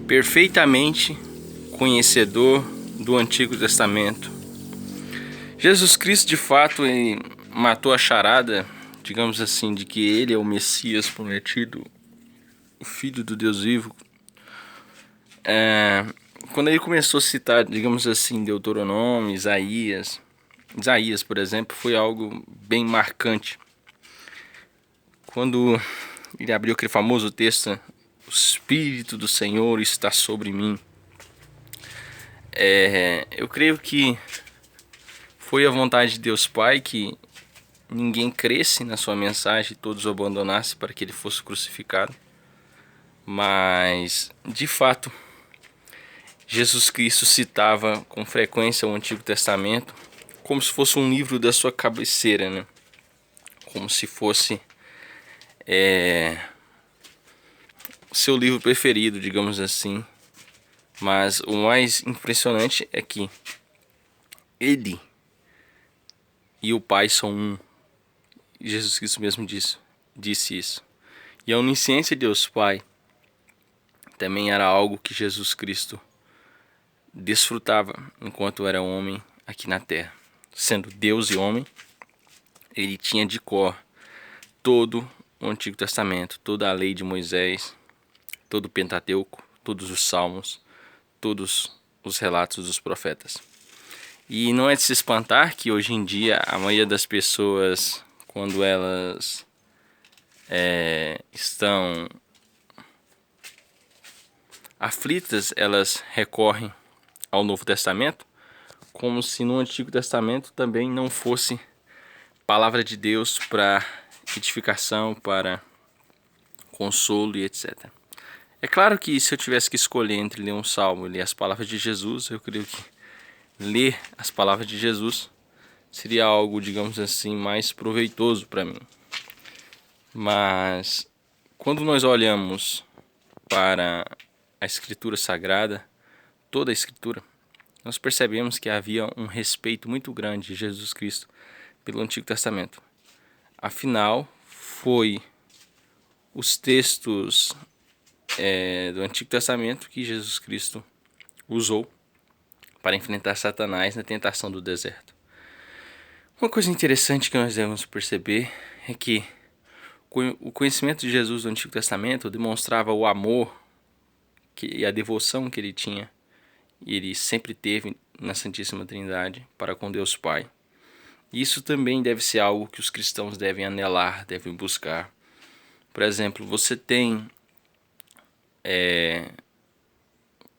perfeitamente conhecedor do Antigo Testamento. Jesus Cristo, de fato, ele matou a charada, digamos assim, de que ele é o Messias prometido, o Filho do Deus vivo. Quando ele começou a citar, digamos assim, Deuteronômio, Isaías, por exemplo, foi algo bem marcante. Quando ele abriu aquele famoso texto, o Espírito do Senhor está sobre mim. Eu creio que foi a vontade de Deus Pai que ninguém cresce na sua mensagem e todos o abandonassem para que ele fosse crucificado. Mas, de fato, Jesus Cristo citava com frequência o Antigo Testamento como se fosse um livro da sua cabeceira, né? Como se fosse seu livro preferido, digamos assim. Mas o mais impressionante é que ele e o Pai são um. Jesus Cristo mesmo disse isso. E a onisciência de Deus Pai também era algo que Jesus Cristo desfrutava enquanto era homem aqui na terra. Sendo Deus e homem, ele tinha de cor todo o Antigo Testamento, toda a lei de Moisés, todo o Pentateuco, todos os salmos, todos os relatos dos profetas. E não é de se espantar que hoje em dia a maioria das pessoas, quando elas estão aflitas, elas recorrem ao Novo Testamento, como se no Antigo Testamento também não fosse palavra de Deus para edificação, para consolo e etc. É claro que se eu tivesse que escolher entre ler um salmo e ler as palavras de Jesus, eu creio que ler as palavras de Jesus seria algo, digamos assim, mais proveitoso para mim. Mas quando nós olhamos para a Escritura Sagrada, toda a Escritura, nós percebemos que havia um respeito muito grande de Jesus Cristo pelo Antigo Testamento. Afinal, foi os textos do Antigo Testamento que Jesus Cristo usou para enfrentar Satanás na tentação do deserto. Uma coisa interessante que nós devemos perceber é que o conhecimento de Jesus do Antigo Testamento demonstrava o amor e a devoção que ele tinha e ele sempre teve na Santíssima Trindade para com Deus Pai. Isso também deve ser algo que os cristãos devem anelar, devem buscar. Por exemplo, você tem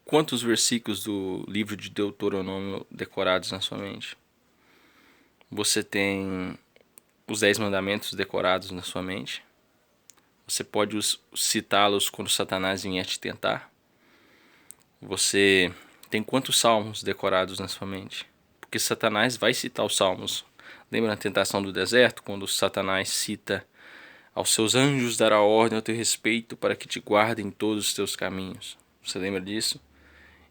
quantos versículos do livro de Deuteronômio decorados na sua mente? Você tem os 10 mandamentos decorados na sua mente? Você pode citá-los quando Satanás vier te tentar? Você tem quantos salmos decorados na sua mente? Porque Satanás vai citar os salmos. Lembra na tentação do deserto, quando Satanás cita: aos seus anjos dará ordem ao teu respeito para que te guardem todos os teus caminhos. Você lembra disso?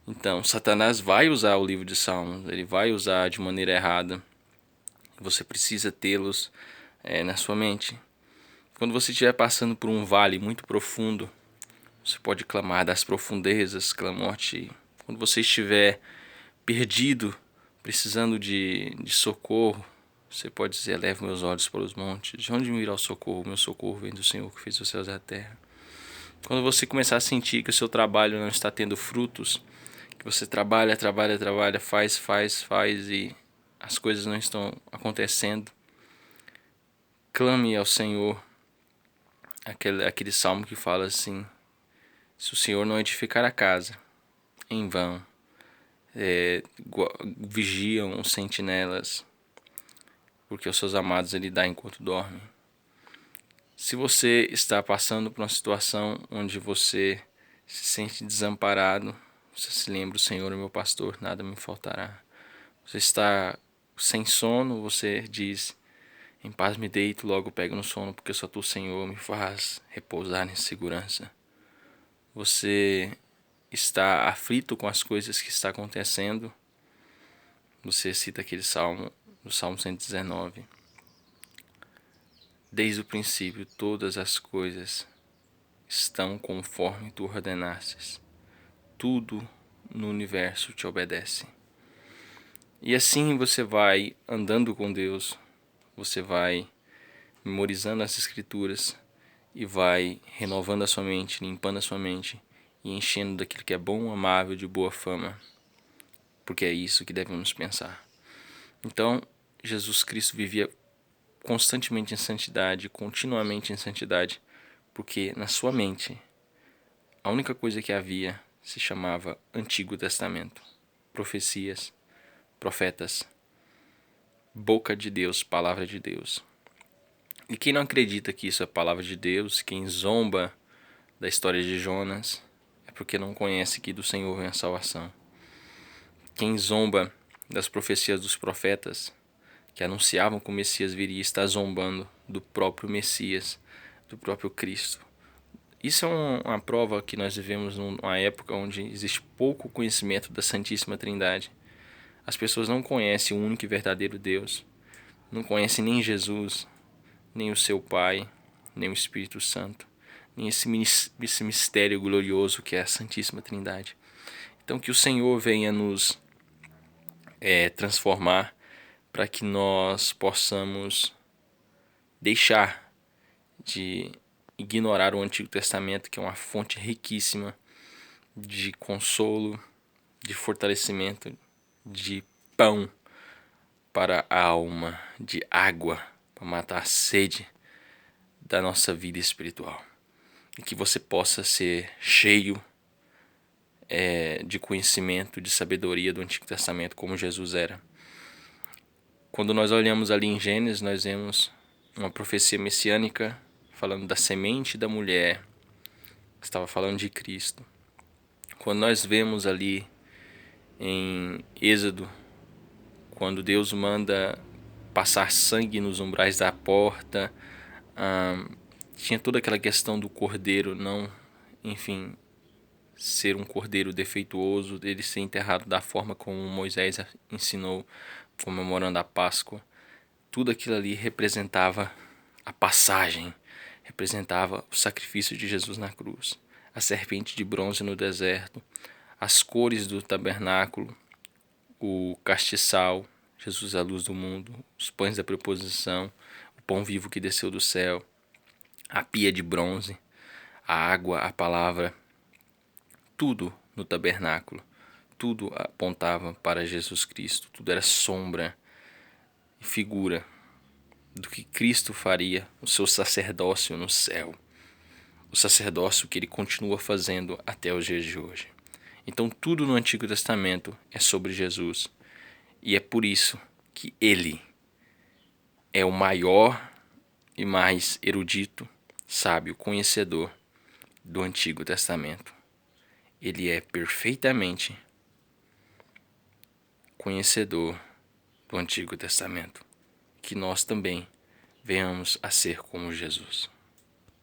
Então, Satanás vai usar o livro de Salmos, ele vai usar de maneira errada. Você precisa tê-los na sua mente. Quando você estiver passando por um vale muito profundo, você pode clamar das profundezas, clamor-te. Quando você estiver perdido, precisando de socorro, você pode dizer: eleve meus olhos para os montes. De onde me virá o socorro? Meu socorro vem do Senhor que fez os céus e a terra. Quando você começar a sentir que o seu trabalho não está tendo frutos, que você trabalha, faz e as coisas não estão acontecendo, clame ao Senhor. Aquele salmo que fala assim: se o Senhor não edificar a casa, em vão vigiam os sentinelas, porque os seus amados ele dá enquanto dorme. Se você está passando por uma situação onde você se sente desamparado, você se lembra: o Senhor é meu pastor, nada me faltará. Você está sem sono, você diz: em paz me deito, logo pego no sono, porque só tu, Senhor, me faz repousar em segurança. Você está aflito com as coisas que estão acontecendo, você cita aquele salmo, o Salmo 119. Desde o princípio todas as coisas estão conforme tu ordenastes. tudo no universo te obedece. E assim você vai andando com Deus, você vai memorizando as Escrituras e vai renovando a sua mente, limpando a sua mente e enchendo daquilo que é bom, amável, de boa fama, porque é isso que devemos pensar. Então, Jesus Cristo vivia constantemente em santidade, continuamente em santidade, porque na sua mente a única coisa que havia se chamava Antigo Testamento, profecias, profetas, boca de Deus, palavra de Deus. E quem não acredita que isso é palavra de Deus, quem zomba da história de Jonas, é porque não conhece que do Senhor vem a salvação. Quem zomba das profecias dos profetas, que anunciavam que o Messias viria, está zombando do próprio Messias, do próprio Cristo. Isso é uma prova que nós vivemos numa época onde existe pouco conhecimento da Santíssima Trindade. As pessoas não conhecem o único e verdadeiro Deus, não conhecem nem Jesus, nem o seu Pai, nem o Espírito Santo, nem esse mistério glorioso que é a Santíssima Trindade. Então que o Senhor venha nos transformar para que nós possamos deixar de ignorar o Antigo Testamento, que é uma fonte riquíssima de consolo, de fortalecimento, de pão para a alma, de água para matar a sede da nossa vida espiritual. E que você possa ser cheio de conhecimento, de sabedoria do Antigo Testamento, como Jesus era. Quando nós olhamos ali em Gênesis, nós vemos uma profecia messiânica falando da semente da mulher, estava falando de Cristo. Quando nós vemos ali em Êxodo, quando Deus manda passar sangue nos umbrais da porta, tinha toda aquela questão do cordeiro não, enfim, ser um cordeiro defeituoso, dele ser enterrado da forma como Moisés ensinou, comemorando a Páscoa. Tudo aquilo ali representava a passagem, representava o sacrifício de Jesus na cruz. A serpente de bronze no deserto, as cores do tabernáculo, o castiçal, Jesus é a luz do mundo, os pães da proposição, o pão vivo que desceu do céu, a pia de bronze, a água, a palavra, tudo no tabernáculo, tudo apontava para Jesus Cristo, tudo era sombra e figura do que Cristo faria, o seu sacerdócio no céu, o sacerdócio que ele continua fazendo até os dias de hoje. Então tudo no Antigo Testamento é sobre Jesus, e é por isso que ele é o maior e mais erudito, sábio, conhecedor do Antigo Testamento. Ele é perfeitamente conhecedor do Antigo Testamento. Que nós também venhamos a ser como Jesus.